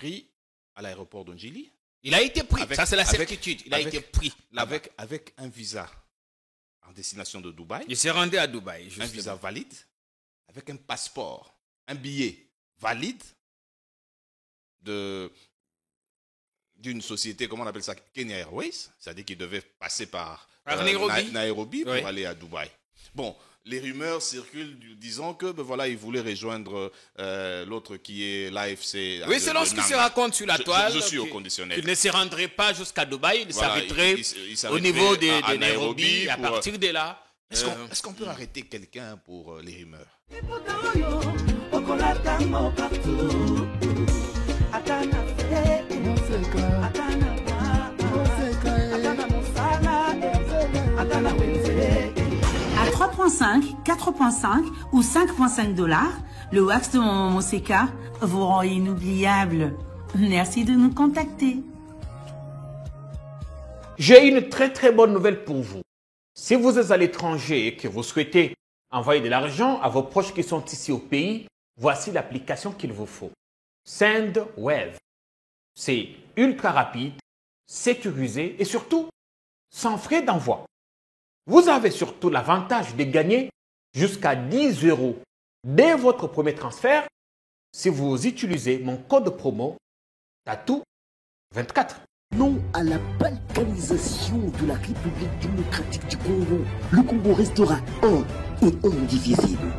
pris à l'aéroport d'Ondjili. Il a été pris, ça c'est la certitude. Il a été pris avec un visa en destination de Dubaï. Il s'est rendu à Dubaï. Un visa valide, avec un passeport, un billet valide d'une société, comment on appelle ça, Kenya Airways, c'est-à-dire qu'il devait passer par Nairobi pour aller à Dubaï. Bon, les rumeurs circulent disant que voilà, il voulait rejoindre l'autre qui est l'AFC. Oui, selon ce qui se raconte sur la toile. Je suis au conditionnel. Il ne se rendrait pas jusqu'à Dubaï, il s'arrêterait au niveau de Nairobi, à partir de là. Est-ce qu'on peut arrêter quelqu'un pour les rumeurs? À 3,5, 4,5 ou 5,5 $, le wax de mon Moseka vous rend inoubliable. Merci de nous contacter. J'ai une très très bonne nouvelle pour vous. Si vous êtes à l'étranger et que vous souhaitez envoyer de l'argent à vos proches qui sont ici au pays, voici l'application qu'il vous faut. SendWave. C'est ultra rapide, sécurisé et surtout sans frais d'envoi. Vous avez surtout l'avantage de gagner jusqu'à 10 € dès votre premier transfert si vous utilisez mon code promo TATOU24. Non à la balkanisation de la République démocratique du Congo. Le Congo restera un et indivisible.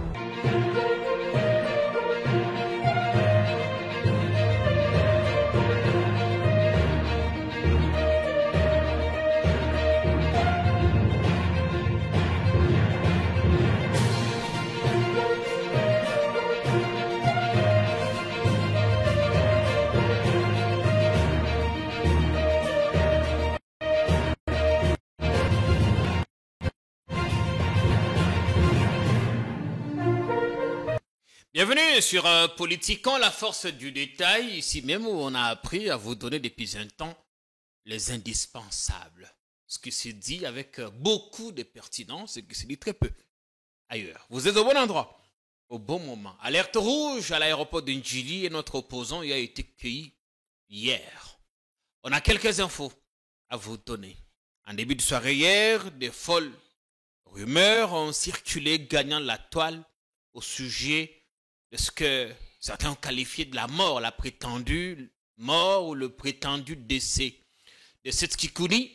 Bienvenue sur Politiquant, la force du détail, ici même où on a appris à vous donner depuis un temps les indispensables. Ce qui se dit avec beaucoup de pertinence et qui se dit très peu ailleurs. Vous êtes au bon endroit, au bon moment. Alerte rouge à l'aéroport d'Ndjili et notre opposant y a été cueilli hier. On a quelques infos à vous donner. En début de soirée hier, des folles rumeurs ont circulé gagnant la toile au sujet de ce que certains ont qualifié de la mort, la prétendue mort ou le prétendu décès de Setskikouni,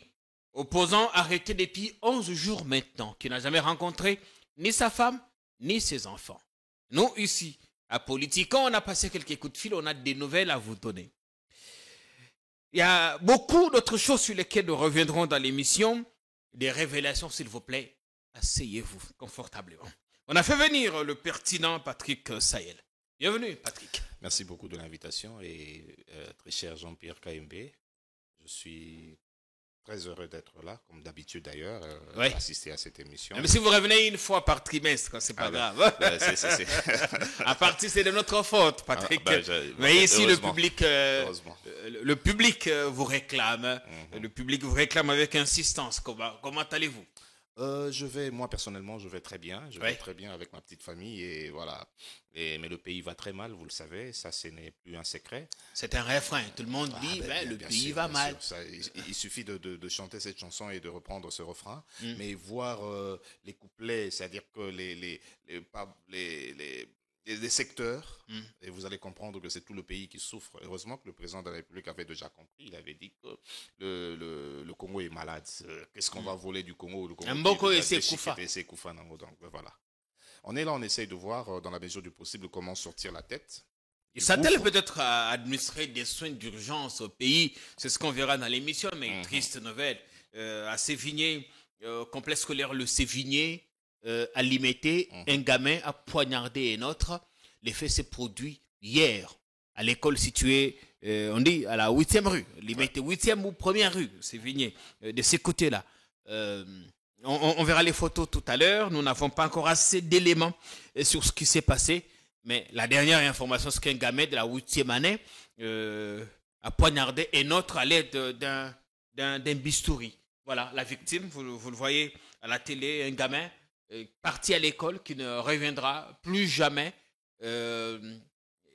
opposant arrêté depuis 11 jours maintenant, qui n'a jamais rencontré ni sa femme, ni ses enfants. Nous, ici, à Politiquant, on a passé quelques coups de fil, on a des nouvelles à vous donner. Il y a beaucoup d'autres choses sur lesquelles nous reviendrons dans l'émission. Des révélations, s'il vous plaît. Asseyez-vous confortablement. On a fait venir le pertinent Patrick Sahel. Bienvenue, Patrick. Merci beaucoup de l'invitation et très cher Jean-Pierre KMB. Je suis très heureux d'être là, comme d'habitude d'ailleurs, assister à cette émission. Mais si vous revenez une fois par trimestre, c'est pas grave. À partir, c'est de notre faute, Patrick. Mais ici, le public vous réclame. Le public vous réclame avec insistance. Comment allez-vous? Moi personnellement, je vais très bien. Je vais très bien avec ma petite famille et voilà. Mais le pays va très mal, vous le savez. Ça, ce n'est plus un secret. C'est un refrain. Tout le monde dit, le pays va mal. Il suffit de chanter cette chanson et de reprendre ce refrain. Mais voir les couplets, c'est-à-dire que les secteurs, et vous allez comprendre que c'est tout le pays qui souffre. Heureusement que le président de la République avait déjà compris. Il avait dit que le Congo est malade. Qu'est-ce qu'on va voler du Congo? Le Congo c'est Koufa. Donc voilà. On est là, on essaye de voir dans la mesure du possible comment sortir la tête. Il s'attelle peut-être à administrer des soins d'urgence au pays. C'est ce qu'on verra dans l'émission, mais une triste nouvelle. À Sévigné, complexe scolaire Le Sévigné, a limité un gamin à poignarder un autre. L'effet s'est produit hier à l'école située, on dit, à la 8e rue. Limité 8e ou 1er rue, Sévigné, de ces côtés-là. On verra les photos tout à l'heure. Nous n'avons pas encore assez d'éléments sur ce qui s'est passé. Mais la dernière information, c'est qu'un gamin de la 8e année a poignardé un autre à l'aide d'un bistouri. Voilà, la victime, vous le voyez à la télé, un gamin parti à l'école qui ne reviendra plus jamais.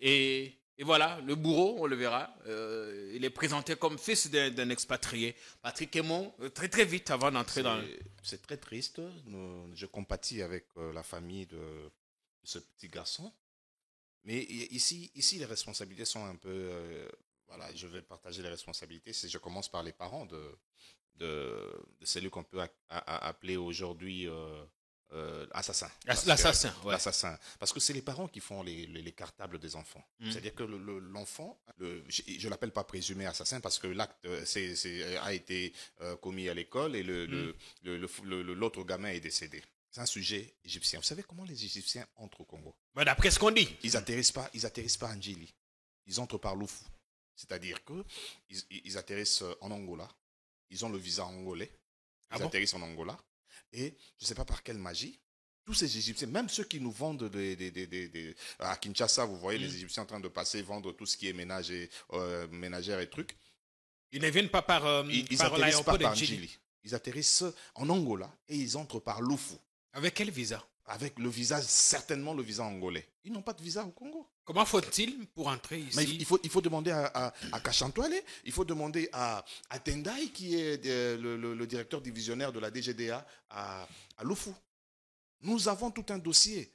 Et Et voilà, le bourreau, on le verra, il est présenté comme fils d'un expatrié. Patrick Aymon, très très vite avant d'entrer dans... C'est très triste. Je compatis avec la famille de ce petit garçon. Mais ici, les responsabilités sont un peu... voilà, je vais partager les responsabilités. Je commence par les parents de celui qu'on peut appeler aujourd'hui... assassin. L'assassin, ouais. L'assassin. Parce que c'est les parents qui font les cartables des enfants. C'est-à-dire que l'enfant, je ne l'appelle pas présumé assassin parce que l'acte a été commis à l'école et l'autre gamin est décédé. C'est un sujet égyptien. Vous savez comment les Égyptiens entrent au Congo? D'après ce qu'on dit. Ils atterrissent pas à Ndjili. Ils entrent par Lufu. C'est-à-dire qu'ils atterrissent en Angola. Ils ont le visa angolais. Ils atterrissent en Angola. Et je ne sais pas par quelle magie, tous ces Égyptiens, même ceux qui nous vendent à Kinshasa, vous voyez les Égyptiens en train de passer, vendre tout ce qui est ménagère et trucs. Ils ne viennent pas par l'aéroport de Ndjili. Ils atterrissent en Angola et ils entrent par Lufu. Avec quel visa? Avec le visa, certainement le visa angolais. Ils n'ont pas de visa au Congo. Comment faut-il pour entrer ici? Mais il faut demander à Kachantouale, il faut demander à Tendai, qui est le directeur divisionnaire de la DGDA à Lufu. Nous avons tout un dossier.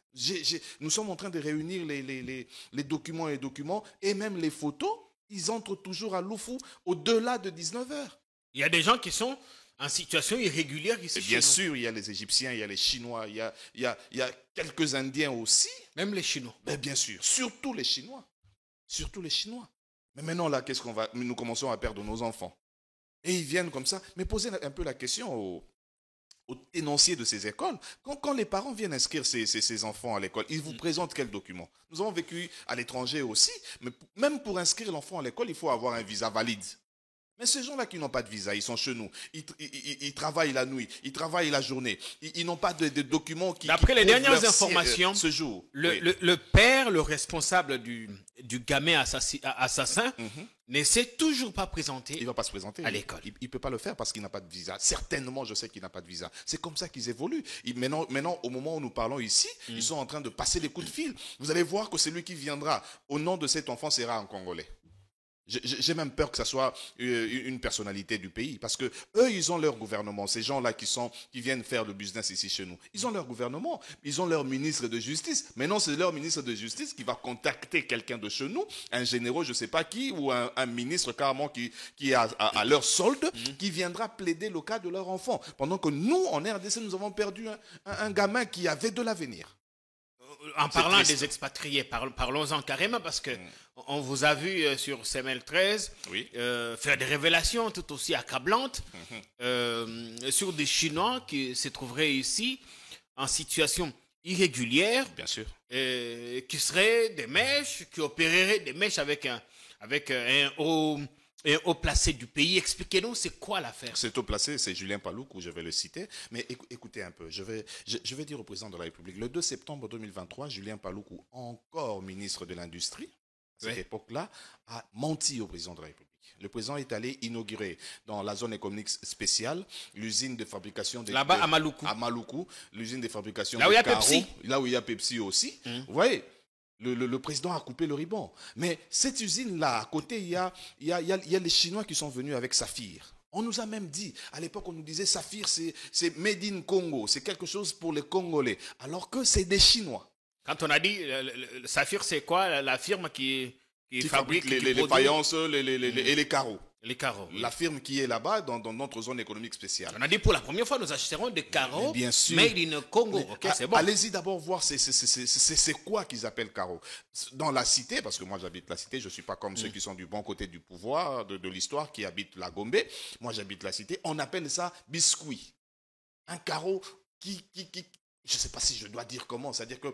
Nous sommes en train de réunir les documents et même les photos. Ils entrent toujours à Lufu au-delà de 19h. Il y a des gens qui sont en situation irrégulière ici. Bien sûr, il y a les Égyptiens, il y a les Chinois, il y a quelques Indiens aussi. Même les Chinois. Mais bien sûr, surtout les Chinois. Mais maintenant, là, nous commençons à perdre nos enfants. Et ils viennent comme ça. Mais posez un peu la question aux tenanciers de ces écoles. Quand les parents viennent inscrire ces enfants à l'école, ils vous présentent quel document? Nous avons vécu à l'étranger aussi, mais même pour inscrire l'enfant à l'école, il faut avoir un visa valide. Mais ces gens-là qui n'ont pas de visa, ils sont chez nous. Ils travaillent la nuit, ils travaillent la journée. Ils n'ont pas de documents qui... D'après les dernières informations, ce jour, le père, le responsable du gamin assassin, ne s'est toujours pas présenté. Il ne va pas se présenter à l'école. Il ne peut pas le faire parce qu'il n'a pas de visa. Certainement, je sais qu'il n'a pas de visa. C'est comme ça qu'ils évoluent. Maintenant, au moment où nous parlons ici, ils sont en train de passer des coups de fil. Vous allez voir que celui qui viendra au nom de cet enfant sera un Congolais. J'ai même peur que ça soit une personnalité du pays, parce que eux, ils ont leur gouvernement. Ces gens-là qui viennent faire le business ici chez nous, ils ont leur gouvernement, ils ont leur ministre de justice. Maintenant, c'est leur ministre de justice qui va contacter quelqu'un de chez nous, un généraux, je sais pas qui, ou un ministre carrément qui est à leur solde, qui viendra plaider le cas de leur enfant. Pendant que nous, en RDC, nous avons perdu un gamin qui avait de l'avenir. En parlant des expatriés, parlons-en carrément, parce que on vous a vu sur CML 13 faire des révélations tout aussi accablantes sur des Chinois qui se trouveraient ici en situation irrégulière. Bien sûr. Qui seraient des mèches, qui opéreraient des mèches avec un haut placé du pays. Expliquez-nous, c'est quoi l'affaire? Cet haut placé, c'est Julien Paloukou, je vais le citer. Mais écoutez un peu, je vais dire au président de la République, le 2 septembre 2023, Julien Paloukou, encore ministre de l'Industrie, à cette époque-là, a menti au président de la République. Le président est allé inaugurer dans la zone économique spéciale l'usine de fabrication de... Là-bas, à Maluku. À Maluku, l'usine de fabrication là où il y a Pepsi. Là où il y a Pepsi aussi. Vous voyez, le président a coupé le ruban. Mais cette usine-là, à côté, il y a les Chinois qui sont venus avec Saphir. On nous a même dit, à l'époque, on nous disait Saphir, c'est made in Congo, c'est quelque chose pour les Congolais, alors que c'est des Chinois. Quand on a dit, Saphir, c'est quoi la firme qui fabrique les faïences et les carreaux. Les carreaux. La firme qui est là-bas dans notre zone économique spéciale. On a dit pour la première fois, nous achèterons des carreaux bien sûr. made in Congo. Okay, c'est bon. Allez-y d'abord voir c'est quoi qu'ils appellent carreaux. Dans la cité, parce que moi j'habite la cité, je ne suis pas comme ceux qui sont du bon côté du pouvoir, de l'histoire, qui habitent la Gombe. Moi j'habite la cité. On appelle ça biscuit. Un carreau qui je ne sais pas si je dois dire comment, c'est-à-dire que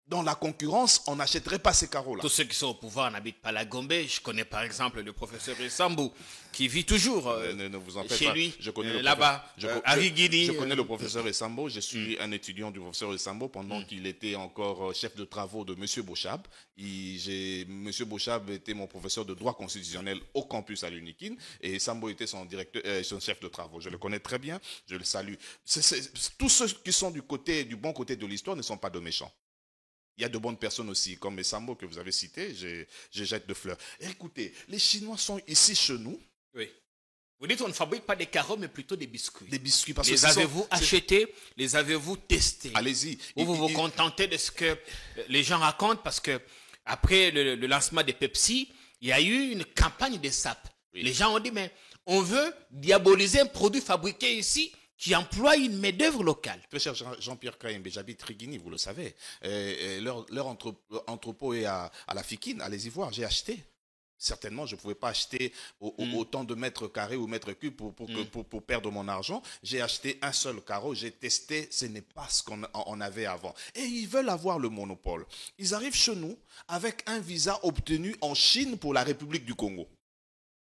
dans la concurrence, on n'achèterait pas ces carreaux-là. Tous ceux qui sont au pouvoir n'habitent pas la Gombe. Je connais par exemple le professeur Essambou, qui vit toujours ne vous en faites chez pas. lui, je connais là-bas, à Rigidi. Je connais le professeur Essambou. Je suis un étudiant du professeur Essambou pendant qu'il était encore chef de travaux de M. Bochab. M. Bochab était mon professeur de droit constitutionnel au campus à l'UNIKIN et Essambou était son chef de travaux. Je le connais très bien, je le salue. Tous ceux qui sont du bon côté de l'histoire ne sont pas de méchants. Il y a de bonnes personnes aussi, comme Messambo que vous avez cité, je jette de fleurs. Écoutez, les Chinois sont ici chez nous. Oui. Vous dites qu'on ne fabrique pas des carreaux, mais plutôt des biscuits. Des biscuits. Parce les avez-vous achetés? Les avez-vous testés? Allez-y. Ou vous vous contentez de ce que les gens racontent? Parce que après le lancement des Pepsi, il y a eu une campagne des SAP. Oui. Les gens ont dit, mais on veut diaboliser un produit fabriqué ici qui emploie une main-d'œuvre locale. Très cher Jean-Pierre Kayembe, j'habite Triguini, vous le savez. Leur entrepôt est à la Fikine, allez-y voir, j'ai acheté. Certainement, je ne pouvais pas acheter autant de mètres carrés ou mètres cubes pour perdre mon argent. J'ai acheté un seul carreau, j'ai testé, ce n'est pas ce qu'on avait avant. Et ils veulent avoir le monopole. Ils arrivent chez nous avec un visa obtenu en Chine pour la République du Congo.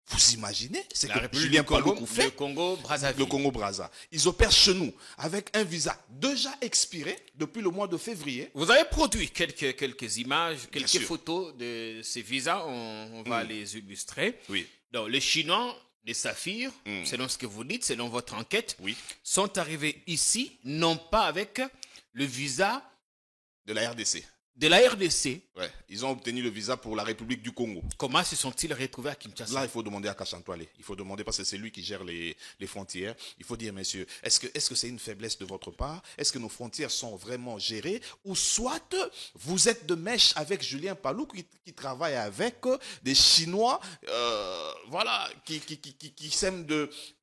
Vous imaginez? C'est que Julien Paloukou fait. Le Congo-Brazzaville. Le Congo-Brazza. Ils opèrent chez nous avec un visa déjà expiré depuis le mois de février. Vous avez produit quelques images, quelques photos de ces visas. On va les illustrer. Oui. Donc, les Chinois, les saphirs, selon ce que vous dites, selon votre enquête, sont arrivés ici, non pas avec le visa de la RDC. De la RDC. Ouais, ils ont obtenu le visa pour la République du Congo. Comment se sont-ils retrouvés à Kinshasa? Là, il faut demander à Kachantoile. Il faut demander parce que c'est lui qui gère les frontières. Il faut dire, messieurs, est-ce que c'est une faiblesse de votre part? Est-ce que nos frontières sont vraiment gérées? Ou soit vous êtes de mèche avec Julien Paloukou qui travaille avec des Chinois, voilà, qui sèment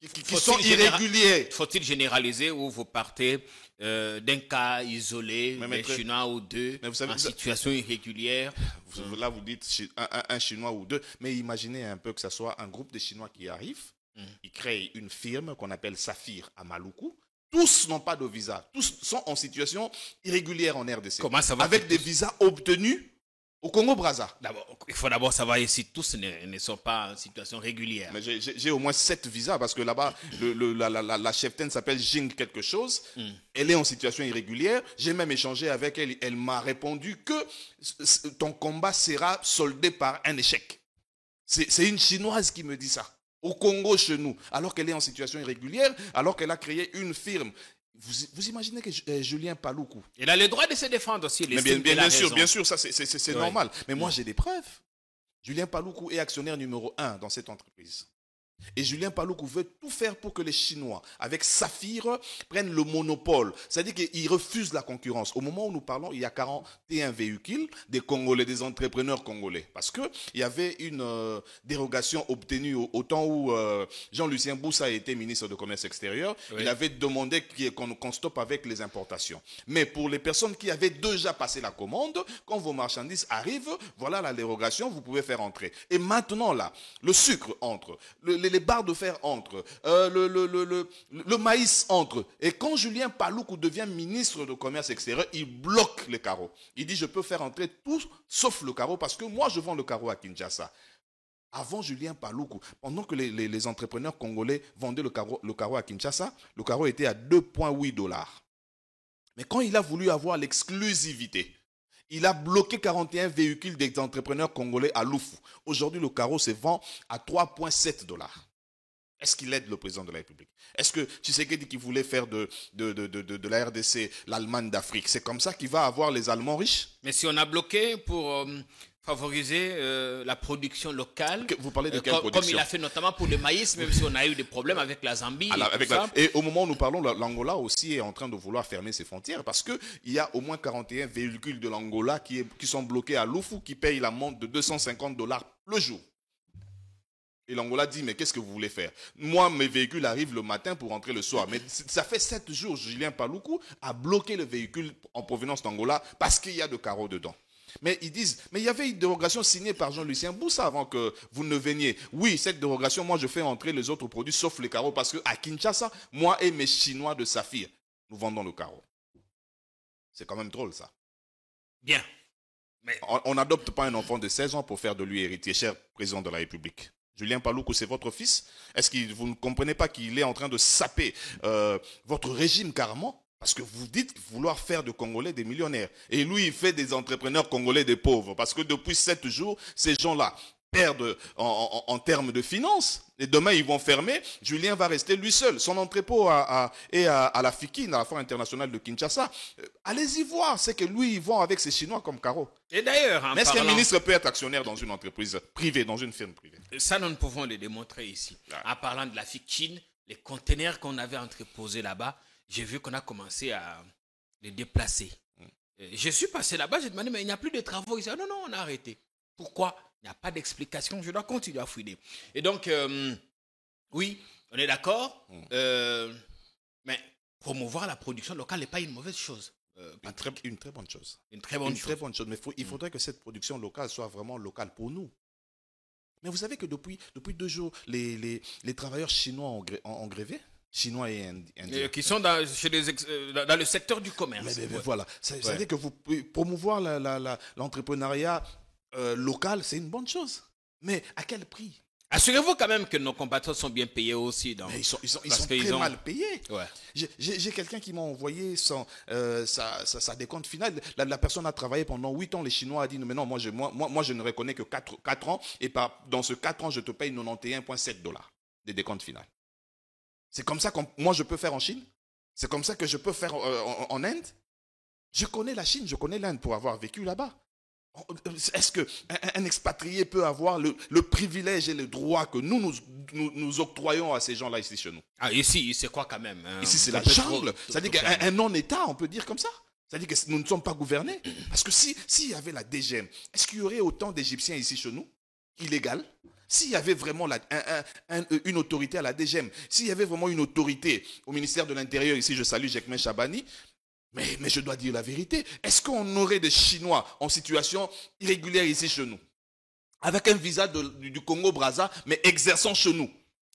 qui sont irréguliers. Faut-il généraliser ou vous partez d'un cas isolé, d'un Chinois ou deux, vous savez, en situation irrégulière? Là, vous dites un Chinois ou deux, mais imaginez un peu que ce soit un groupe de Chinois qui arrive, ils créent une firme qu'on appelle Saphir à Maluku. Tous n'ont pas de visa, tous sont en situation irrégulière en RDC. Comment ça va? Avec des visas obtenus au Congo-Brazza. Il faut d'abord savoir si tous ne sont pas en situation régulière. Mais j'ai au moins 7 visas parce que là-bas, la cheftaine s'appelle Jing quelque chose. Elle est en situation irrégulière. J'ai même échangé avec elle. Elle m'a répondu que ton combat sera soldé par un échec. C'est une Chinoise qui me dit ça. Au Congo, chez nous, alors qu'elle est en situation irrégulière, alors qu'elle a créé une firme. Vous imaginez que Julien Paloukou... Il a le droit de se défendre aussi. Bien sûr, ça c'est normal. Mais moi j'ai des preuves. Julien Paloukou est actionnaire numéro 1 dans cette entreprise. Et Julien Paloukou veut tout faire pour que les Chinois, avec Saphir, prennent le monopole. C'est-à-dire qu'ils refusent la concurrence. Au moment où nous parlons, il y a 41 véhicules des Congolais, des entrepreneurs congolais. Parce qu'il y avait une dérogation obtenue au temps où Jean-Lucien Boussa était ministre de Commerce extérieur. Oui. Il avait demandé qu'on stoppe avec les importations. Mais pour les personnes qui avaient déjà passé la commande, quand vos marchandises arrivent, voilà la dérogation, vous pouvez faire entrer. Et maintenant, là, le sucre entre, les barres de fer entrent, le maïs entre. Et quand Julien Paloukou devient ministre de Commerce extérieur, il bloque les carreaux. Il dit, je peux faire entrer tout sauf le carreau parce que moi, je vends le carreau à Kinshasa. Avant Julien Paloukou, pendant que les entrepreneurs congolais vendaient le carreau à Kinshasa, le carreau était à 2,8 $. Mais quand il a voulu avoir l'exclusivité, il a bloqué 41 véhicules des entrepreneurs congolais à Loufou. Aujourd'hui, le carreau se vend à 3,7 $. Est-ce qu'il aide le président de la République? Est-ce que Tshisekedi qui voulait faire de la RDC l'Allemagne d'Afrique, c'est comme ça qu'il va avoir les Allemands riches? Mais si on a bloqué pour favoriser la production locale, vous parlez de quelle production? Comme il a fait notamment pour le maïs, même si on a eu des problèmes avec la Zambie. Et au moment où nous parlons, l'Angola aussi est en train de vouloir fermer ses frontières parce qu'il y a au moins 41 véhicules de l'Angola qui sont bloqués à Loufou, qui payent l'amende de 250 $ le jour. Et l'Angola dit, mais qu'est-ce que vous voulez faire? Moi, mes véhicules arrivent le matin pour rentrer le soir. Mais ça fait 7 jours, Julien Paloukou a bloqué le véhicule en provenance d'Angola parce qu'il y a de carreaux dedans. Mais ils disent, mais il y avait une dérogation signée par Jean-Lucien Boussa avant que vous ne veniez. Oui, cette dérogation, moi je fais entrer les autres produits sauf les carreaux parce qu'à Kinshasa, moi et mes Chinois de Saphir, nous vendons le carreau. C'est quand même drôle ça. Bien. Mais... On n'adopte pas un enfant de 16 ans pour faire de lui héritier, cher président de la République. Julien Paloukou, c'est votre fils? Est-ce que vous ne comprenez pas qu'il est en train de saper votre régime carrément? Parce que vous dites vouloir faire de Congolais des millionnaires. Et lui, il fait des entrepreneurs congolais des pauvres. Parce que depuis 7 jours, ces gens-là perdent en termes de finances. Et demain, ils vont fermer. Julien va rester lui seul. Son entrepôt est à la FIKIN, à la Foire internationale de Kinshasa. Allez-y voir. C'est que lui, ils vont avec ses Chinois comme Caro. Et d'ailleurs, mais est-ce qu'un ministre peut être actionnaire dans une entreprise privée, dans une firme privée? Ça, nous ne pouvons le démontrer ici. En parlant de la FIKIN, les conteneurs qu'on avait entreposés là-bas, j'ai vu qu'on a commencé à les déplacer. Je suis passé là-bas, j'ai demandé, mais il n'y a plus de travaux ici. Ah, non, on a arrêté. Pourquoi? Il n'y a pas d'explication, je dois continuer à fouiller. Et donc, oui, on est d'accord, mais promouvoir la production locale n'est pas une mauvaise chose. Une très bonne chose. Une très bonne chose. Mais il faudrait que cette production locale soit vraiment locale pour nous. Mais vous savez que depuis 2 jours, les travailleurs chinois ont grévé? Chinois et indiens. Qui sont dans le secteur du commerce. Mais voilà. C'est-à-dire que vous pouvez promouvoir l'entrepreneuriat local, c'est une bonne chose. Mais à quel prix? Assurez-vous quand même que nos compatriotes sont bien payés aussi. Mais ils sont très mal payés. Ouais. J'ai quelqu'un qui m'a envoyé sa décompte finale. La personne a travaillé pendant 8 ans. Les Chinois a dit, mais non, moi je ne reconnais que 4 ans. Et dans ce 4 ans, je te paye $91,7 des décomptes finales. C'est comme ça que moi je peux faire en Chine? C'est comme ça que je peux faire en Inde? Je connais la Chine, je connais l'Inde pour avoir vécu là-bas. Est-ce qu'un expatrié peut avoir le privilège et le droit que nous octroyons à ces gens-là ici chez nous? Ah, ici, c'est quoi quand même? Ici, c'est la jungle. C'est-à-dire qu'un non-État, on peut dire comme ça. C'est-à-dire que nous ne sommes pas gouvernés. Parce que s'il y avait la DGM, est-ce qu'il y aurait autant d'Égyptiens ici chez nous, illégal? S'il y avait vraiment une autorité à la DGM, s'il y avait vraiment une autorité au ministère de l'Intérieur, ici je salue Jekmen Chabani, mais je dois dire la vérité, est-ce qu'on aurait des Chinois en situation irrégulière ici chez nous, avec un visa du Congo-Brazza, mais exerçant chez nous?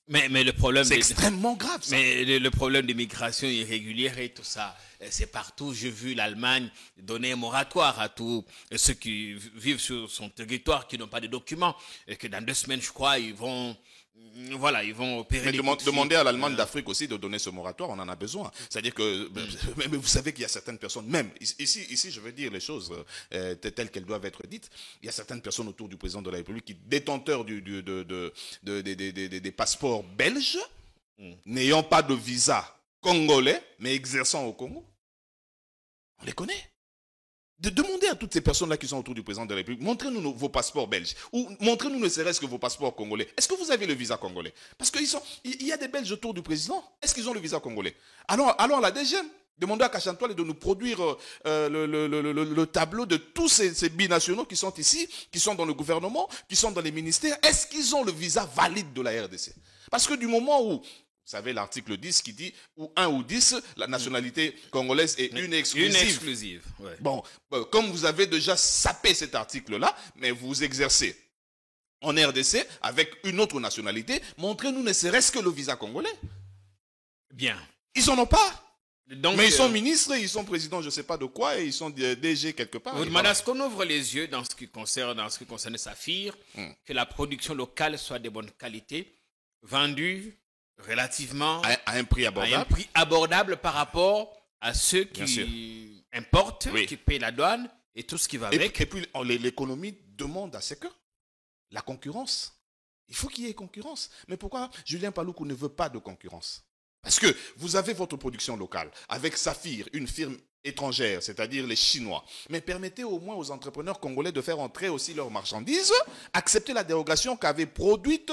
Mais le problème, c'est extrêmement grave, ça. Mais le problème de migration irrégulière et tout ça, c'est partout. J'ai vu l'Allemagne donner un moratoire à tous ceux qui vivent sur son territoire, qui n'ont pas de documents, et que dans 2 semaines, je crois, ils vont opérer. Mais demander à l'Allemagne d'Afrique aussi de donner ce moratoire, on en a besoin. C'est-à-dire que, mais vous savez qu'il y a certaines personnes, même ici, je veux dire les choses telles qu'elles doivent être dites. Il y a certaines personnes autour du président de la République qui, détenteurs des passeports belges, n'ayant pas de visa congolais, mais exerçant au Congo. On les connaît. Demandez à toutes ces personnes-là qui sont autour du président de la République, montrez-nous vos passeports belges, ou montrez-nous ne serait-ce que vos passeports congolais. Est-ce que vous avez le visa congolais? Parce qu'il y a des Belges autour du président. Est-ce qu'ils ont le visa congolais? Alors la DGM, demandez à Kachantoile de nous produire le tableau de tous ces binationaux qui sont ici, qui sont dans le gouvernement, qui sont dans les ministères. Est-ce qu'ils ont le visa valide de la RDC? Parce que du moment où, vous savez, l'article 10 qui dit, ou 1 ou 10, la nationalité congolaise est une exclusive. Une exclusive, ouais. Bon, comme vous avez déjà sapé cet article-là, mais vous exercez en RDC avec une autre nationalité, montrez-nous ne serait-ce que le visa congolais. Bien. Ils n'en ont pas. Donc, mais ils sont ministres, ils sont présidents je ne sais pas de quoi, et ils sont DG quelque part. Vous demandez à ce qu'on ouvre les yeux dans ce qui concerne Saphir, que la production locale soit de bonne qualité, vendue relativement à un prix abordable par rapport à ceux qui importent, qui payent la douane et tout ce qui va avec. Et puis l'économie demande à ce que la concurrence. Il faut qu'il y ait concurrence. Mais pourquoi Julien Paluku ne veut pas de concurrence? Parce que vous avez votre production locale avec Saphir, une firme étrangère, c'est-à-dire les Chinois. Mais permettez au moins aux entrepreneurs congolais de faire entrer aussi leurs marchandises, accepter la dérogation qu'avait produite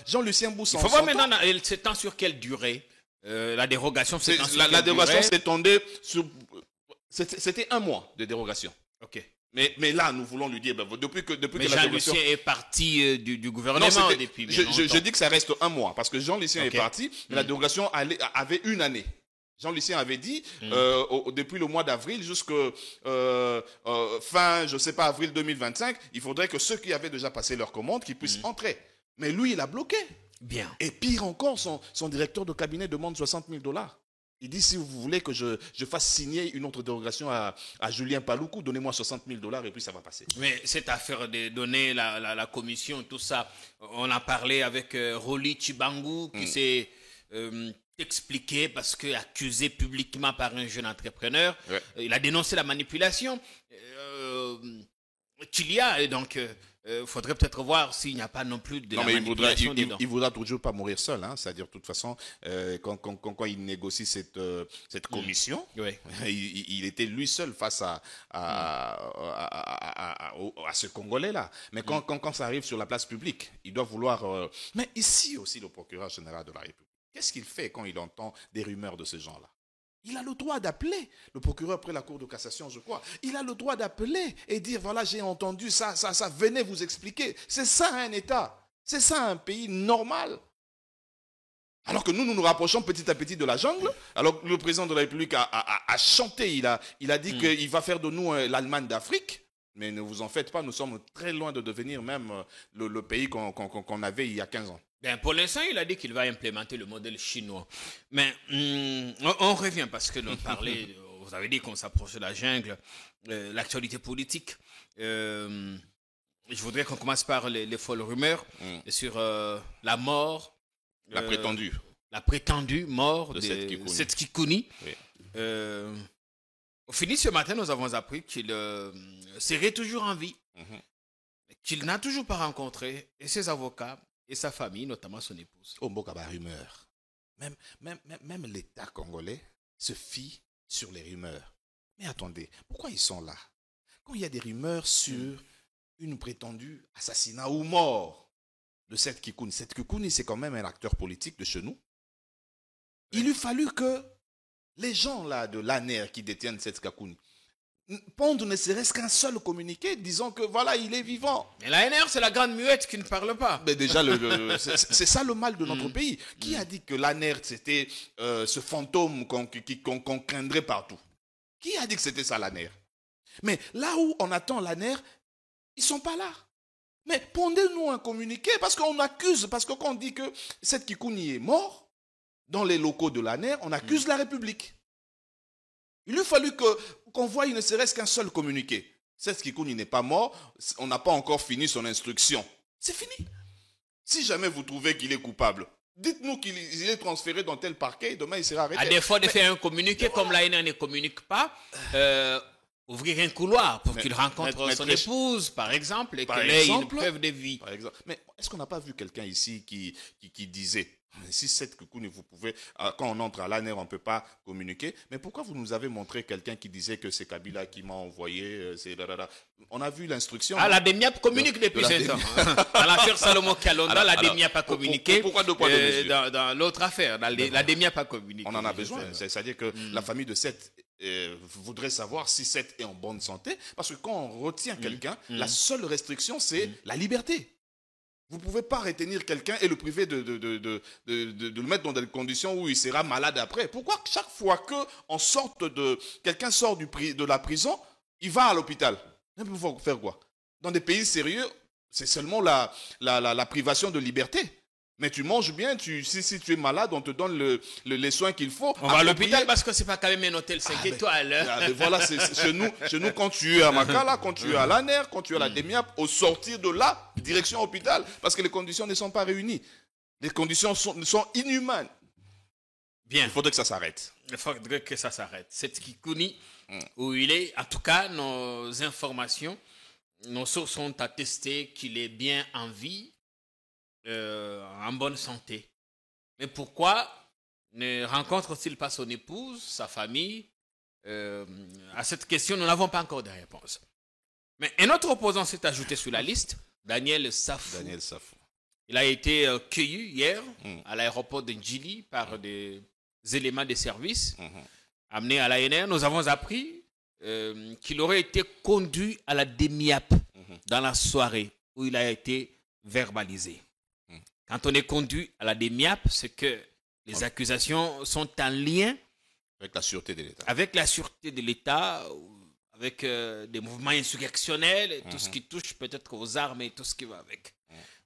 Jean-Lucien Boussan. Il faut voir maintenant, elle s'étend sur quelle durée? La dérogation s'étend sur la dérogation s'étendait sur... C'était 1 mois de dérogation. Ok. Mais là, nous voulons lui dire, depuis que Jean-Lucien est parti du gouvernement depuis bien longtemps. Je dis que ça reste 1 mois, parce que Jean-Lucien est parti, mais la dérogation avait 1 année. Jean-Lucien avait dit, depuis le mois d'avril jusqu'à fin, je ne sais pas, avril 2025, il faudrait que ceux qui avaient déjà passé leur commande, qu'ils puissent entrer. Mais lui, il a bloqué. Bien. Et pire encore, son directeur de cabinet demande $60,000. Il dit, si vous voulez que je fasse signer une autre dérogation à Julien Paluku, donnez-moi $60,000 et puis ça va passer. Mais cette affaire de donner la commission, tout ça, on a parlé avec Roli Chibangu qui s'est expliqué parce que accusé publiquement par un jeune entrepreneur. Ouais. Il a dénoncé la manipulation qu'il y a. Et donc, faudrait peut-être voir s'il n'y a pas non plus de la manipulation dedans. Il voudra toujours pas mourir seul, hein. C'est-à-dire, de toute façon, quand il négocie cette commission, il était lui seul face à ce Congolais-là. Mais quand ça arrive sur la place publique, il doit vouloir... Mais ici aussi, le procureur général de la République, qu'est-ce qu'il fait quand il entend des rumeurs de ce genre-là? Il a le droit d'appeler le procureur près la Cour de cassation, je crois. Il a le droit d'appeler et dire, voilà, j'ai entendu ça, venez vous expliquer. C'est ça un État. C'est ça un pays normal. Alors que nous rapprochons petit à petit de la jungle. Alors le président de la République a chanté, il a dit qu'il va faire de nous l'Allemagne d'Afrique. Mais ne vous en faites pas, nous sommes très loin de devenir même le pays qu'on avait il y a 15 ans. Ben pour l'instant, il a dit qu'il va implémenter le modèle chinois. Mais on revient parce que l'on parlait, vous avez dit qu'on s'approche de la jungle, l'actualité politique. Je voudrais qu'on commence par les folles rumeurs sur la mort. La prétendue. La prétendue mort de Seth Kikouni. Oui. Au fini, ce matin, nous avons appris qu'il serait toujours en vie, qu'il n'a toujours pas rencontré et ses avocats et sa famille, notamment son épouse. Oh, Mbokaba, rumeur. Même l'État congolais se fie sur les rumeurs. Mais attendez, pourquoi ils sont là? Quand il y a des rumeurs sur une prétendue assassinat ou mort de Seth Kikouni, Seth Kikouni, c'est quand même un acteur politique de chez nous. Il eût fallu que les gens là de l'ANER qui détiennent Seth Kikouni pondent ne serait-ce qu'un seul communiqué disant que voilà, il est vivant. Mais l'ANR, c'est la grande muette qui ne parle pas. Mais déjà, c'est ça le mal de notre pays. Qui a dit que l'ANER, c'était ce fantôme qu'on craindrait partout? Qui a dit que c'était ça l'ANER? Mais là où on attend l'ANER, ils ne sont pas là. Mais pondez-nous un communiqué parce qu'on accuse, parce que quand on dit que Seth Kikouni est mort, dans les locaux de l'ANER, on accuse la République. Il lui fallu qu'on voie ne serait-ce qu'un seul communiqué. Seth Kikouni n'est pas mort, on n'a pas encore fini son instruction. C'est fini. Si jamais vous trouvez qu'il est coupable, dites-nous qu'il est transféré dans tel parquet et demain il sera arrêté. À défaut de faire un communiqué, comme l'ANR ne communique pas, ouvrir un couloir pour qu'il rencontre son épouse, par exemple, et qu'il ait une preuve de vie. Par exemple. Mais est-ce qu'on n'a pas vu quelqu'un ici qui disait, si Seth Kikouni, vous pouvez, quand on entre à l'ANER, on ne peut pas communiquer, mais pourquoi vous nous avez montré quelqu'un qui disait que c'est Kabila qui m'a envoyé, on a vu l'instruction. Ah, la DEMIAP communique depuis 7 ans. Dans l'affaire Salomon Kalonda, la DEMIAP a communiqué. Pourquoi deux poids deux mesures? Dans l'autre affaire, la DEMIAP a communiqué. On en a besoin. C'est-à-dire que la famille de Seth voudrait savoir si Seth est en bonne santé, parce que quand on retient quelqu'un, la seule restriction, c'est la liberté. Vous ne pouvez pas retenir quelqu'un et le priver de le mettre dans des conditions où il sera malade après. Pourquoi chaque fois que quelqu'un sort de la prison, il va à l'hôpital? Il faut faire quoi? Dans des pays sérieux, c'est seulement la privation de liberté. Mais tu manges bien, si tu es malade, on te donne les soins qu'il faut. On va à l'hôpital parce que c'est pas quand même un hôtel 5 étoiles. Voilà, chez nous, quand tu es à Makala, quand tu es à l'ANER, quand tu es à la DEMIAP, au sortir de là, direction hôpital, parce que les conditions ne sont pas réunies. Les conditions sont inhumaines. Bien. Il faudrait que ça s'arrête. Il faudrait que ça s'arrête. Seth Kikouni, où il est, en tout cas, nos informations, nos sources ont attesté qu'il est bien en vie. En bonne santé. Mais pourquoi ne rencontre-t-il pas son épouse, sa famille? À cette question, nous n'avons pas encore de réponse. Mais un autre opposant s'est ajouté sur la liste, Daniel Safou. Il a été cueilli hier à l'aéroport de Njili par des éléments de service amenés à l'ANR. Nous avons appris qu'il aurait été conduit à la DEMIAP dans la soirée où il a été verbalisé. Quand on est conduit à la DEMIAP, c'est que les accusations sont en lien avec la sûreté de l'État. Avec la sûreté de l'État, avec des mouvements insurrectionnels, et tout ce qui touche peut-être aux armes et tout ce qui va avec.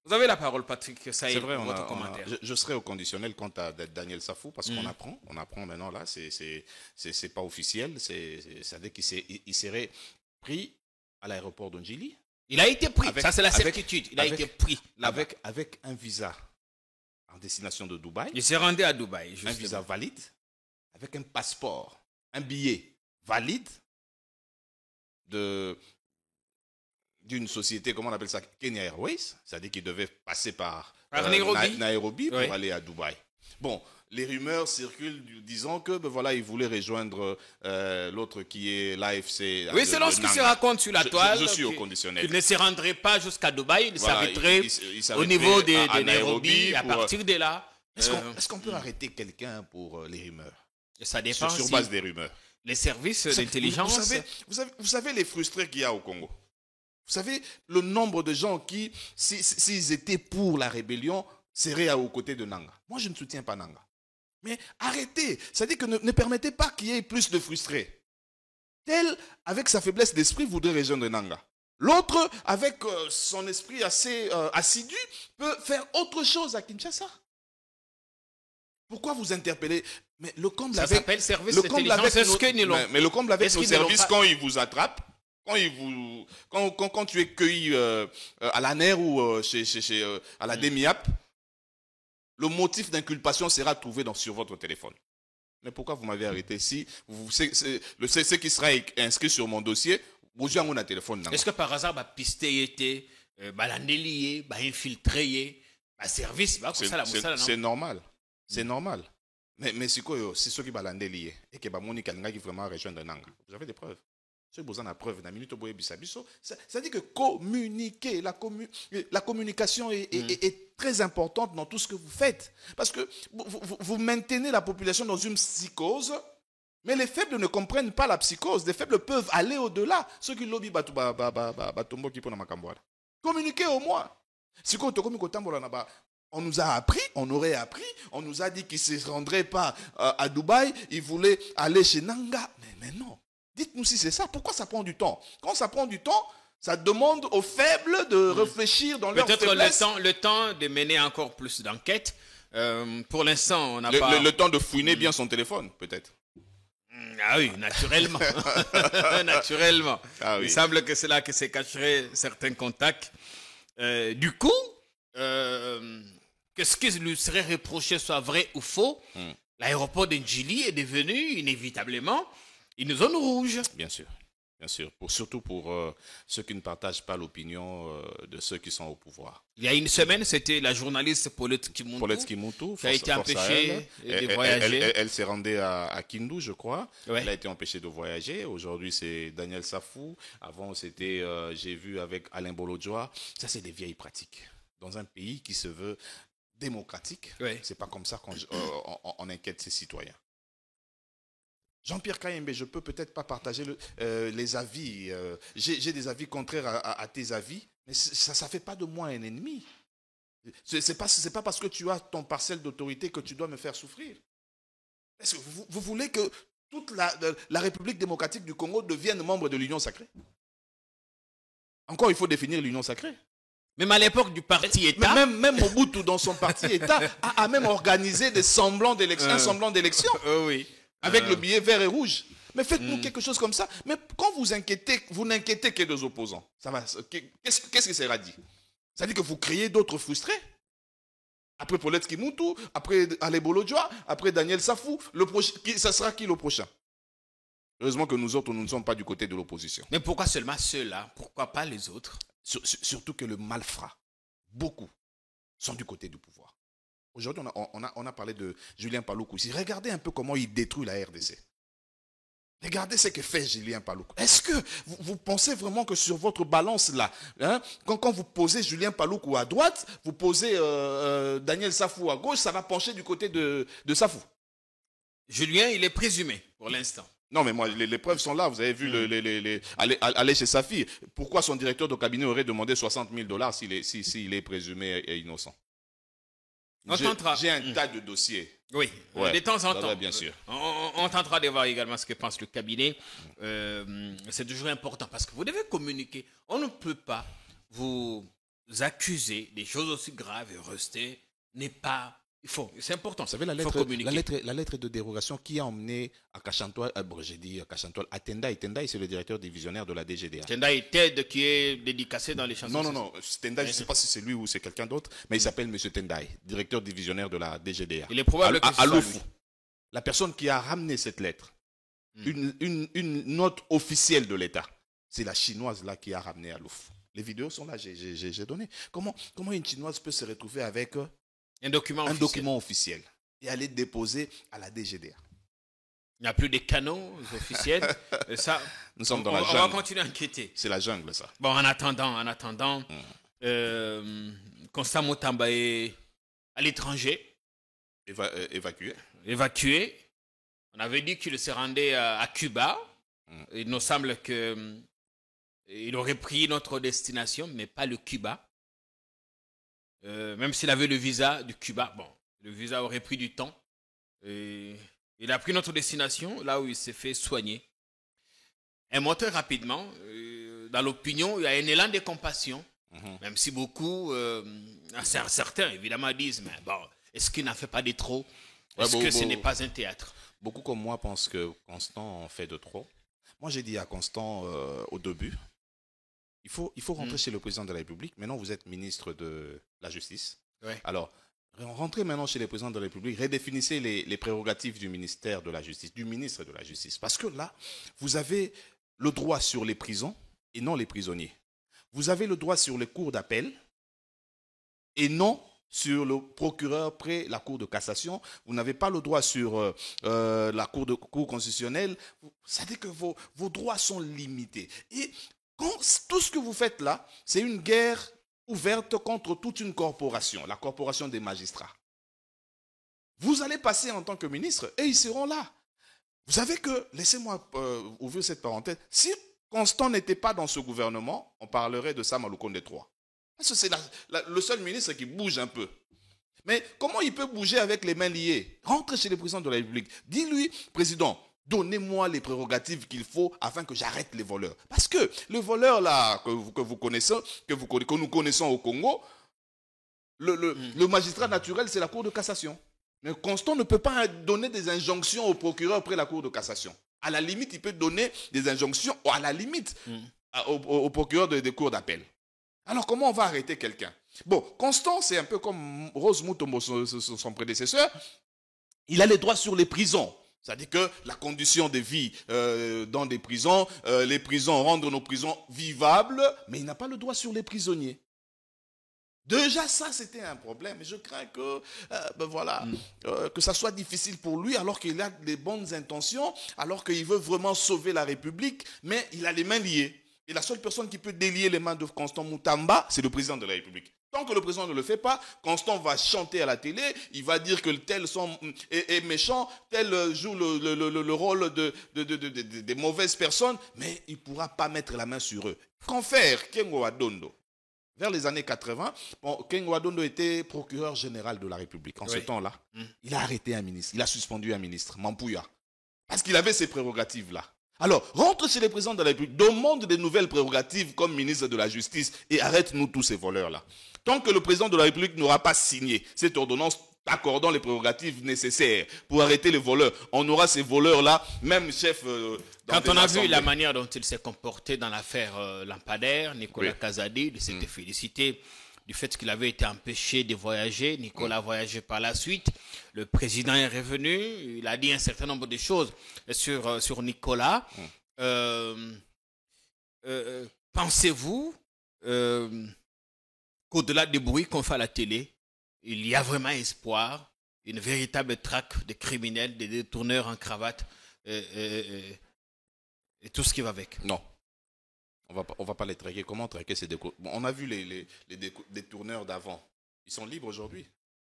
Vous avez la parole, Patrick. Ça c'est vrai, votre commentaire. Je serai au conditionnel quant à Daniel Safou parce qu'on apprend. On apprend maintenant là. C'est pas officiel. Ça veut dire qu'il serait pris à l'aéroport d'Ondjili. Il a été pris, ça c'est la certitude. Il a été pris avec un visa en destination de Dubaï. Il s'est rendu à Dubaï. Un visa valide, avec un passeport, un billet valide d'une société, comment on appelle ça, Kenya Airways, c'est-à-dire qu'il devait passer par Nairobi pour aller à Dubaï. Bon, les rumeurs circulent disant que voilà, il voulait rejoindre l'autre qui est l'AFC. Oui, selon ce qui se raconte sur la toile. Je suis au conditionnel. Il ne se rendrait pas jusqu'à Dubaï, il s'arrêterait au niveau de Nairobi, et à partir de là. Est-ce qu'on peut arrêter quelqu'un pour les rumeurs? Ça dépend. Sur base des rumeurs. Les services d'intelligence. Vous savez les frustrés qu'il y a au Congo. Vous savez le nombre de gens qui, s'ils étaient pour la rébellion, seraient aux côtés de Nanga. Moi, je ne soutiens pas Nanga. Mais arrêtez. C'est-à-dire que ne permettez pas qu'il y ait plus de frustrés. Tel, avec sa faiblesse d'esprit, voudrait rejoindre Nanga. L'autre, avec son esprit assez assidu, peut faire autre chose à Kinshasa. Pourquoi vous interpellez? Mais le comble ça s'appelle service d'intelligence. Mais le comble avec nos services, quand ils vous attrapent, quand tu es cueilli à la NER ou à la DEMIAP, le motif d'inculpation sera trouvé sur votre téléphone. Mais pourquoi vous m'avez arrêté? Si ce qui sera inscrit sur mon dossier, vous avez un téléphone. Est-ce que par hasard, pisté était, l'andélié, infiltré, service, c'est normal. C'est normal. Mais c'est quoi? C'est ce qui va l'andélié. Et que Monique Alanga qui vraiment rejoindre Nanga. Vous avez des preuves. Si vous avez des preuves, ça dit que communiquer, la communication est très importante dans tout ce que vous faites. Parce que vous maintenez la population dans une psychose, mais les faibles ne comprennent pas la psychose. Les faibles peuvent aller au-delà. Ceux qui lobby batombo qui pona makamboala. Communiquez au moins. Si on nous a appris, on aurait appris, on nous a dit qu'il ne se rendrait pas à Dubaï, il voulait aller chez Nanga. Mais non. Dites-nous si c'est ça. Pourquoi ça prend du temps? Quand ça prend du temps, ça demande aux faibles de réfléchir dans leur faiblesse. Peut-être le temps de mener encore plus d'enquêtes. Pour l'instant, on n'a pas... Le temps de fouiner bien son téléphone, peut-être. Ah oui, naturellement. Naturellement. Ah oui. Il semble que c'est là que se cacheraient certains contacts. Du coup, que ce qui lui serait reproché soit vrai ou faux, l'aéroport d'Ndjili est devenu inévitablement une zone rouge. Bien sûr. Bien sûr, surtout pour ceux qui ne partagent pas l'opinion de ceux qui sont au pouvoir. Il y a une semaine, c'était la journaliste Paulette Kimuntu qui a été empêchée de voyager. Elle s'est rendue à Kindu, je crois. Ouais. Elle a été empêchée de voyager. Aujourd'hui, c'est Daniel Safou. Avant, c'était, j'ai vu avec Alain Bolodjoa. Ça, c'est des vieilles pratiques. Dans un pays qui se veut démocratique, c'est pas comme ça qu'on inquiète ses citoyens. Jean-Pierre Kayembe, je peux peut-être pas partager les avis. J'ai des avis contraires à tes avis, mais ça fait pas de moi un ennemi. C'est pas parce que tu as ton parcelle d'autorité que tu dois me faire souffrir. Est-ce que vous voulez que toute la République démocratique du Congo devienne membre de l'Union sacrée? Encore, il faut définir l'Union sacrée. Même à l'époque du parti État. Même Mobutu, dans son parti État, a même organisé des semblants d'élections, un semblant d'élection. Oui. Avec le billet vert et rouge. Mais faites-nous quelque chose comme ça. Mais quand vous n'inquiétez que des opposants. Ça va. Qu'est-ce que ça sera dit? Ça dit que vous créez d'autres frustrés. Après Paulette Kimuntu, après Ale Bolodjoa, après Daniel Safou. Ça sera qui le prochain? Heureusement que nous autres, nous ne sommes pas du côté de l'opposition. Mais pourquoi seulement ceux-là? Pourquoi pas les autres? Surtout que le malfrat, beaucoup, sont du côté du pouvoir. Aujourd'hui, on a parlé de Julien Paluku ici. Regardez un peu comment il détruit la RDC. Regardez ce que fait Julien Paluku. Est-ce que vous pensez vraiment que sur votre balance là, quand vous posez Julien Paluku à droite, vous posez Daniel Safou à gauche, ça va pencher du côté de Safou? Julien, il est présumé pour l'instant. Non, mais moi, les preuves sont là. Vous avez vu aller chez sa fille. Pourquoi son directeur de cabinet aurait demandé 60 000 $ s'il est présumé et innocent? J'ai un tas de dossiers. Oui, de temps en temps. Bien sûr. On tentera de voir également ce que pense le cabinet. C'est toujours important parce que vous devez communiquer. On ne peut pas vous accuser des choses aussi graves et rester n'est pas... C'est important. Vous savez, la lettre de dérogation qui a emmené à Kachantois, à Tendai. Tendai, c'est le directeur divisionnaire de la DGDA. Tendai Ted qui est dédicacé dans les chansons. Non. Tendai, je ne sais pas si c'est lui ou c'est quelqu'un d'autre, mais il s'appelle M. Tendai, directeur divisionnaire de la DGDA. Il est probable que ce soit lui. La personne qui a ramené cette lettre, une note officielle de l'État, c'est la chinoise là qui a ramené à Louf. Les vidéos sont là, j'ai donné. Comment une Chinoise peut se retrouver avec un document officiel et aller déposer à la DGDA? Il n'y a plus de canaux officiels. Ça, nous sommes dans la jungle. On va continuer à enquêter. C'est la jungle, ça. Bon, en attendant, Constant Mutamba est à l'étranger. Évacué. On avait dit qu'il se rendait à Cuba. Il nous semble qu'il aurait pris notre destination, mais pas le Cuba. Même s'il avait le visa du Cuba, bon, le visa aurait pris du temps. Il a pris notre destination, là où il s'est fait soigner. Un mot très rapidement, dans l'opinion, il y a un élan de compassion, même si beaucoup, certains évidemment disent, mais bon, est-ce qu'il n'a fait pas de trop? Est-ce que ce n'est pas un théâtre? Beaucoup comme moi pensent que Constant en fait de trop. Moi, j'ai dit à Constant au début, il faut rentrer chez le président de la République. Maintenant, vous êtes ministre de la Justice. Ouais. Alors, rentrez maintenant chez le président de la République, redéfinissez les prérogatives du ministère de la Justice, du ministre de la Justice. Parce que là, vous avez le droit sur les prisons et non les prisonniers. Vous avez le droit sur les cours d'appel et non sur le procureur près la Cour de cassation. Vous n'avez pas le droit sur la Cour constitutionnelle. C'est-à-dire que vos droits sont limités. Et tout ce que vous faites là, c'est une guerre ouverte contre toute une corporation, la corporation des magistrats. Vous allez passer en tant que ministre et ils seront là. Vous savez que, laissez-moi ouvrir cette parenthèse, si Constant n'était pas dans ce gouvernement, on parlerait de Sam Aloukonde 3. Parce que c'est le seul ministre qui bouge un peu. Mais comment il peut bouger avec les mains liées? Rentre chez le président de la République. Dis-lui, président, donnez-moi les prérogatives qu'il faut afin que j'arrête les voleurs. Parce que le voleur là que vous connaissez, que nous connaissons au Congo, le magistrat naturel, c'est la Cour de cassation. Mais Constant ne peut pas donner des injonctions au procureur près la Cour de cassation. À la limite, il peut donner des injonctions, à la limite, au procureur des cours d'appel. Alors, comment on va arrêter quelqu'un? Bon, Constant, c'est un peu comme Rose Mutombo, son prédécesseur. Il a les droits sur les prisons. C'est-à-dire que la condition de vie dans des prisons, les prisons rendent nos prisons vivables, mais il n'a pas le droit sur les prisonniers. Déjà, ça, c'était un problème. Et je crains que, que ça soit difficile pour lui, alors qu'il a des bonnes intentions, alors qu'il veut vraiment sauver la République, mais il a les mains liées. Et la seule personne qui peut délier les mains de Constant Mutamba, c'est le président de la République. Tant que le président ne le fait pas, Constant va chanter à la télé, il va dire que tel est méchant, tel joue le rôle des mauvaises personnes, mais il ne pourra pas mettre la main sur eux. Qu'en faire Kengo Adondo? Vers les années 80, Kengo Adondo était procureur général de la République. En ce temps-là, il a arrêté un ministre, il a suspendu un ministre, Mampouya, parce qu'il avait ces prérogatives-là. Alors, rentre chez le président de la République, demande des nouvelles prérogatives comme ministre de la Justice et arrête-nous tous ces voleurs-là. Tant que le président de la République n'aura pas signé cette ordonnance accordant les prérogatives nécessaires pour arrêter les voleurs, on aura ces voleurs-là, même chef... Quand on a vu la manière dont il s'est comporté dans l'affaire Lampadaire, Nicolas Kazadi, il s'était félicité du fait qu'il avait été empêché de voyager. Nicolas a voyagé par la suite. Le président est revenu. Il a dit un certain nombre de choses sur Nicolas. Pensez-vous qu'au-delà des bruits qu'on fait à la télé, il y a vraiment espoir, une véritable traque de criminels, de détourneurs en cravate et tout ce qui va avec? Non. On va pas les traquer. Comment traquer ces on a vu les détourneurs d'avant. Ils sont libres aujourd'hui.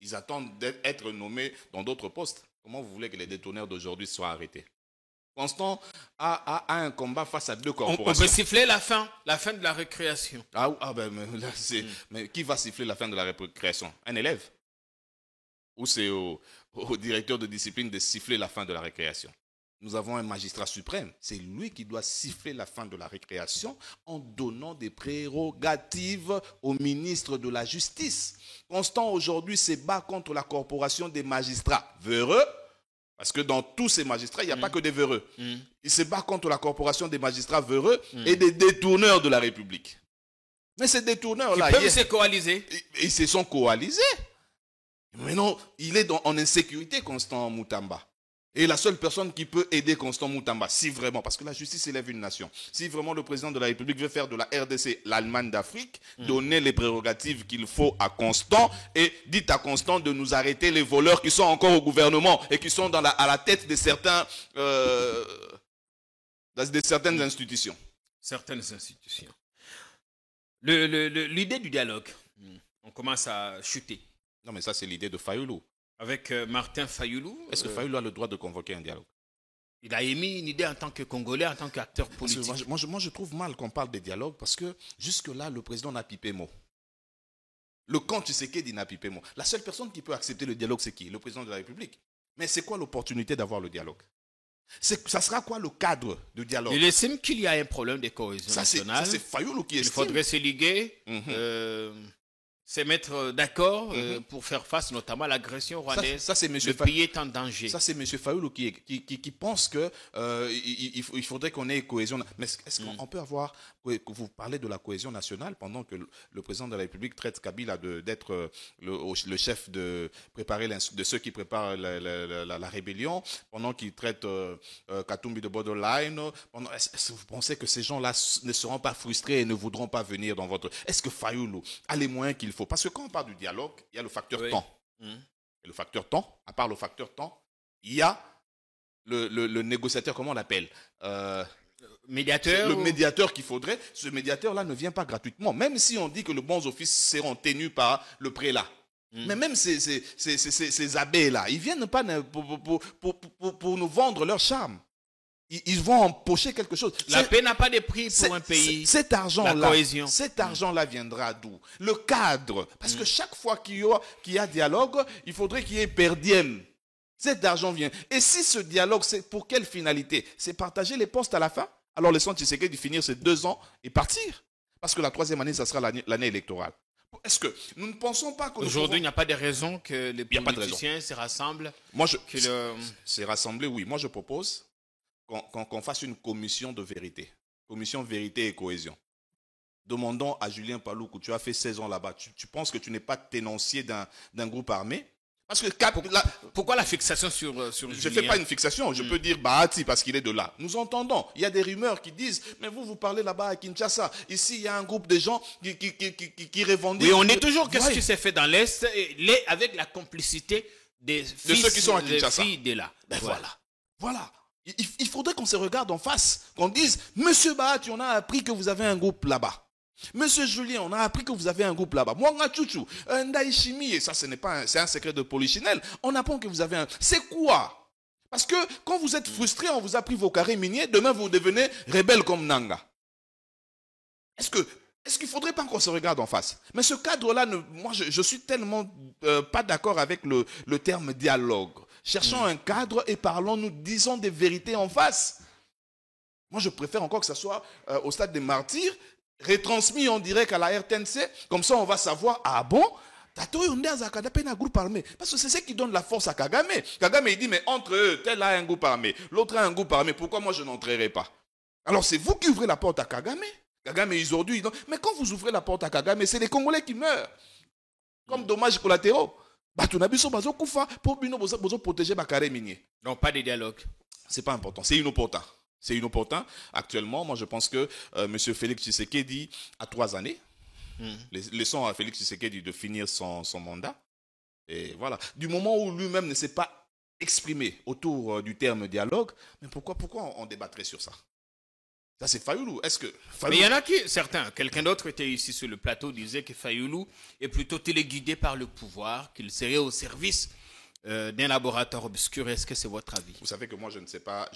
Ils attendent d'être nommés dans d'autres postes. Comment vous voulez que les détourneurs d'aujourd'hui soient arrêtés? Constant a un combat face à deux corporations. On peut siffler la fin de la récréation. Mais qui va siffler la fin de la récréation? Un élève? Ou c'est au directeur de discipline de siffler la fin de la récréation? Nous avons un magistrat suprême. C'est lui qui doit siffler la fin de la récréation en donnant des prérogatives au ministre de la Justice. Constant, aujourd'hui, se bat contre la corporation des magistrats véreux, parce que dans tous ces magistrats, il n'y a pas que des véreux. Il se bat contre la corporation des magistrats véreux et des détourneurs de la République. Mais ces détourneurs-là... Ils peuvent se coaliser. Ils se sont coalisés. Maintenant, il est en insécurité, Constant Mutamba. Et la seule personne qui peut aider Constant Moutamba, si vraiment, parce que la justice élève une nation, si vraiment le président de la République veut faire de la RDC l'Allemagne d'Afrique, donner les prérogatives qu'il faut à Constant et dites à Constant de nous arrêter les voleurs qui sont encore au gouvernement et qui sont à la tête de certaines institutions. Certaines institutions. L'idée du dialogue, on commence à chuter. Non, mais ça, c'est l'idée de Fayoulou. Avec Martin Fayoulou. Est-ce que Fayoulou a le droit de convoquer un dialogue? Il a émis une idée en tant que Congolais, en tant qu'acteur politique. Moi, je trouve mal qu'on parle de dialogue parce que jusque-là, le président n'a pipé mot. Le camp Tshisekedi n'a pipé mot. La seule personne qui peut accepter le dialogue, c'est qui? Le président de la République. Mais c'est quoi l'opportunité d'avoir le dialogue? Ça sera quoi le cadre de dialogue? Il estime qu'il y a un problème de cohésion nationale. Ça, c'est Fayoulou qui estime. Il faudrait se liguer, se mettre d'accord pour faire face notamment à l'agression rwandaise. Ça, c'est le pays est en danger. Ça, c'est M. Fayoulou qui pense qu'il faudrait qu'on ait cohésion. Mais est-ce qu'on peut avoir... Vous parlez de la cohésion nationale pendant que le président de la République traite Kabila d'être le chef de ceux qui préparent la rébellion, pendant qu'il traite Katumbi de borderline. Est-ce que vous pensez que ces gens-là ne seront pas frustrés et ne voudront pas venir dans votre... Est-ce que Fayoulou a les moyens qu'il faut? Parce que quand on parle du dialogue, il y a le facteur temps. Et le facteur temps, à part le facteur temps, il y a le négociateur, comment on l'appelle? Médiateur. Le médiateur qu'il faudrait. Ce médiateur-là ne vient pas gratuitement. Même si on dit que les bons offices seront tenus par le prélat. Mais même ces abbés-là, ils ne viennent pas pour nous vendre leur charme. Ils vont empocher quelque chose. La paix n'a pas de prix pour un pays. Cet argent-là, cohésion. Cet argent-là viendra d'où? Le cadre. Parce que chaque fois qu'il y a dialogue, il faudrait qu'il y ait per diem. Cet argent vient. Et si ce dialogue, c'est pour quelle finalité? C'est partager les postes à la fin? Alors laissons Tshisekedi finir ces 2 ans et partir. Parce que la 3e année, ça sera l'année électorale. Est-ce que nous ne pensons pas que... Aujourd'hui, il n'y a pas de raison que les politiciens se rassemblent? C'est rassemblé, oui. Moi, je propose qu'on fasse une commission de vérité. Commission vérité et cohésion. Demandons à Julien Paloukou, tu as fait 16 ans là-bas. Tu penses que tu n'es pas ténancier d'un groupe armé? Parce que pourquoi la fixation sur je ne fais pas une fixation, je peux dire Bahati parce qu'il est de là. Nous entendons, il y a des rumeurs qui disent, mais vous parlez là-bas à Kinshasa. Ici, il y a un groupe de gens qui revendiquent. Oui, on est toujours, qu'est-ce qui s'est fait dans l'Est, avec la complicité de ceux qui sont à Kinshasa. Filles de là. Ben voilà. Il faudrait qu'on se regarde en face, qu'on dise, Monsieur Bahati, on a appris que vous avez un groupe là-bas. Monsieur Julien, on a appris que vous avez un groupe là-bas. Mwanga Chouchou, Ndaïchimi, et ça, c'est un secret de polichinelle. On apprend que vous avez un... C'est quoi? Parce que quand vous êtes frustré, on vous a pris vos carrés miniers, demain vous devenez rebelle comme Nanga. Est-ce qu'il ne faudrait pas qu'on se regarde en face? Mais ce cadre-là, moi, je suis tellement pas d'accord avec le terme dialogue. Cherchons un cadre et parlons-nous, disons des vérités en face. Moi, je préfère encore que ça soit au stade des martyrs, retransmis en direct à la RTNC, comme ça on va savoir, ah bon, groupe armé. Parce que c'est ce qui donne la force à Kagame. Kagame il dit, mais entre eux, tel a un groupe armé, l'autre a un groupe armé, pourquoi moi je n'entrerai pas? Alors c'est vous qui ouvrez la porte à Kagame. Kagame aujourd'hui, mais quand vous ouvrez la porte à Kagame, c'est les Congolais qui meurent. Comme dommages collatéraux. Pour protéger Bakare Minier. Non, pas de dialogue. C'est pas important, c'est inopportun. C'est inopportun. Actuellement, moi je pense que M. Félix Tshisekedi a 3 années. Laissons à Félix Tshisekedi de finir son mandat. Et voilà. Du moment où lui-même ne s'est pas exprimé autour du terme dialogue, mais pourquoi on débattrait sur ça? Ça c'est Fayoulou. Est-ce que Mais il y en a quelqu'un d'autre était ici sur le plateau, disait que Fayoulou est plutôt téléguidé par le pouvoir, qu'il serait au service d'un laboratoire obscur. Est-ce que c'est votre avis? Vous savez que moi je ne sais pas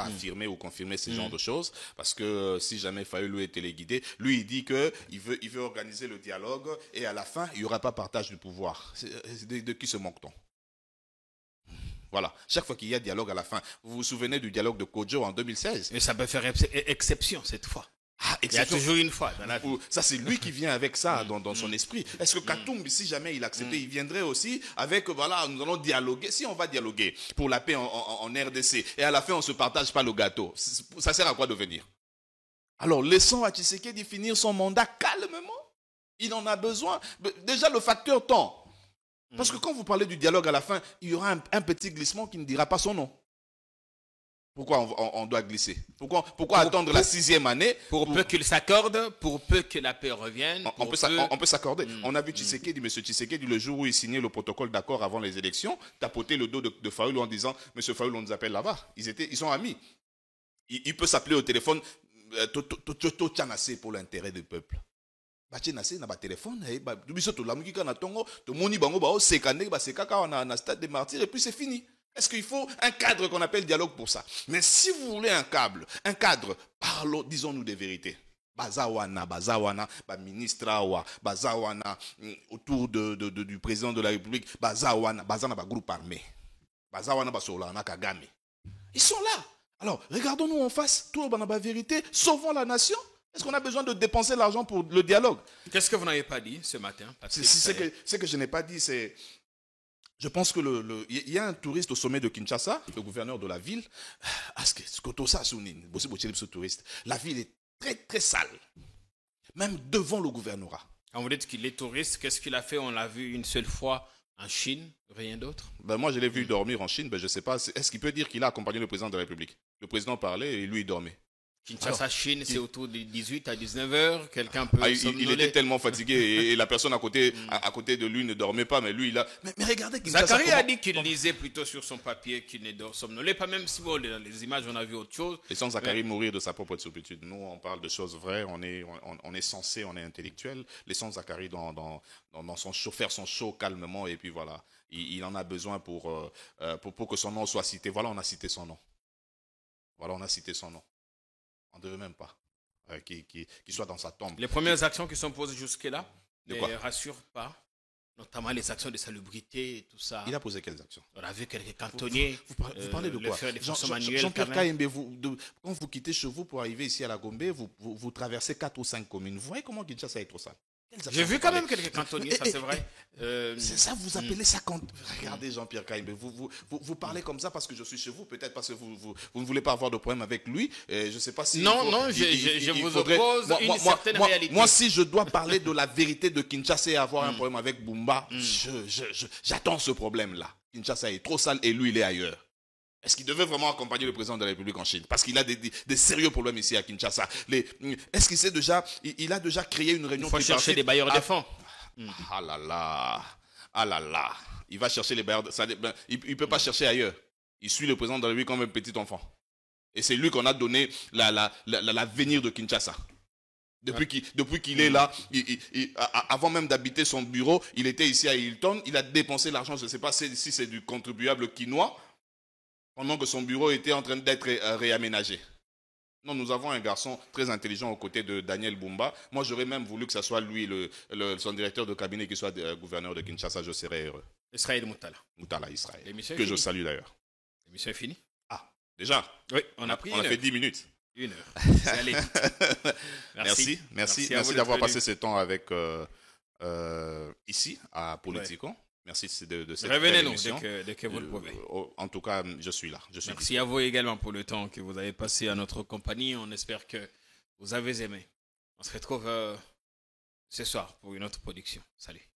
affirmer ou confirmer ces genres de choses, parce que si jamais Fayoulou est téléguidé, lui il dit qu'il veut organiser le dialogue et à la fin il n'y aura pas partage du pouvoir. De qui se moque-t-on? Voilà. Chaque fois qu'il y a dialogue à la fin, vous vous souvenez du dialogue de Kodjo en 2016? Mais ça peut faire exception cette fois. Il y a toujours une fois dans la vie. Ça, c'est lui qui vient avec ça dans son esprit. Est-ce que Katumbi, si jamais il acceptait, il viendrait aussi avec, voilà, nous allons dialoguer. Si on va dialoguer pour la paix en RDC, et à la fin, on ne se partage pas le gâteau, ça sert à quoi de venir? Alors, laissons à Tshisekedi finir son mandat calmement. Il en a besoin. Déjà, le facteur temps. Parce que quand vous parlez du dialogue à la fin, il y aura un petit glissement qui ne dira pas son nom. Pourquoi on doit glisser? Pourquoi attendre la 6e année? Pour peu qu'il s'accorde, pour peu que la paix revienne. On peut s'accorder. On a vu Tshisekedi, M. Tshisekedi, le jour où il signait le protocole d'accord avant les élections, tapoter le dos de Fayoulou en disant « Monsieur Fayoulou, on nous appelle là-bas. » Ils sont amis. Il peut s'appeler au téléphone Toto Tchanase pour l'intérêt du peuple. Tchanase n'a pas de téléphone. Stade des Martyrs et puis c'est fini. Est-ce qu'il faut un cadre qu'on appelle dialogue pour ça? Mais si vous voulez un cadre, parlons, disons-nous des vérités. Bazawana, ministre, Bazawana, autour du président de la République, Bazana, groupe armé. Bazawana, Basolana, Kagame. Ils sont là. Alors, regardons-nous en face, tout la vérité, sauvons la nation. Est-ce qu'on a besoin de dépenser l'argent pour le dialogue? Qu'est-ce que vous n'avez pas dit ce matin? Ce que je n'ai pas dit, c'est... Je pense que il y a un touriste au sommet de Kinshasa, le gouverneur de la ville. La ville est très très sale, même devant le gouvernorat. Quand vous dites qu'il est touriste, qu'est-ce qu'il a fait? On l'a vu une seule fois en Chine, rien d'autre. Moi, je l'ai vu dormir en Chine, je ne sais pas. Est-ce qu'il peut dire qu'il a accompagné le président de la République? Le président parlait et lui, il dormait. Kinshasa, Chine, c'est autour de 18 à 19 heures. Quelqu'un peut il était tellement fatigué et la personne à côté de lui ne dormait pas, mais lui, il a... Mais regardez Kinshasa... Zacharie a dit qu'il lisait plutôt sur son papier qu'il ne somnolait pas, même si dans les images, on a vu autre chose. Laissons Zacharie mourir de sa propre turpitude. Nous, on parle de choses vraies, on est censé, on est intellectuel. Laissons Zacharie dans son show, faire son show calmement, et puis voilà. Il en a besoin pour que son nom soit cité. Voilà, on a cité son nom. On ne devait même pas qu'il soit dans sa tombe. Les premières actions qui sont posées jusque-là ne rassurent pas, notamment les actions de salubrité et tout ça. Il a posé quelles actions? On a vu quelques cantonniers. Vous parlez de quoi? Jean-Pierre Kaïmbe, quand vous quittez chez vous pour arriver ici à la Gombe, vous traversez 4 ou 5 communes. Vous voyez comment Kinshasa est trop sale? J'ai vu quand même quelques cantonniers, ça c'est vrai. C'est ça, vous appelez ça quand... Regardez Jean-Pierre Kaïmbe, vous parlez comme ça parce que je suis chez vous, peut-être parce que vous ne voulez pas avoir de problème avec lui. Je ne sais pas si... Non, je vous oppose une certaine réalité. Moi, si je dois parler de la vérité de Kinshasa et avoir un problème avec Bumba, j'attends ce problème-là. Kinshasa est trop sale et lui, il est ailleurs. Est-ce qu'il devait vraiment accompagner le président de la République en Chine? Parce qu'il a des sérieux problèmes ici à Kinshasa. Est-ce qu'il il a déjà créé une réunion? Il faut chercher des bailleurs de fonds. Ah là là. Il va chercher les bailleurs. Il ne peut pas chercher ailleurs. Il suit le président de la République comme un petit enfant. Et c'est lui qu'on a donné l'avenir de Kinshasa. Depuis qu'il est là, avant même d'habiter son bureau, il était ici à Hilton. Il a dépensé l'argent, je ne sais pas si c'est du contribuable quinois, pendant que son bureau était en train d'être réaménagé. Non, nous avons un garçon très intelligent aux côtés de Daniel Bumba. Moi, j'aurais même voulu que ce soit lui, son directeur de cabinet, qui soit gouverneur de Kinshasa. Je serais heureux. Israël Moutala. Moutala Israël. Que je salue d'ailleurs. L'émission est finie. Ah, déjà? Oui, on a fait 10 minutes. 1 heure. C'est allé. Merci d'avoir passé ce temps avec ici, à Politico. Ouais. Merci de cette Revenez-nous dès que vous le pouvez. En tout cas, je suis là. Merci à vous également pour le temps que vous avez passé à notre compagnie. On espère que vous avez aimé. On se retrouve ce soir pour une autre production. Salut.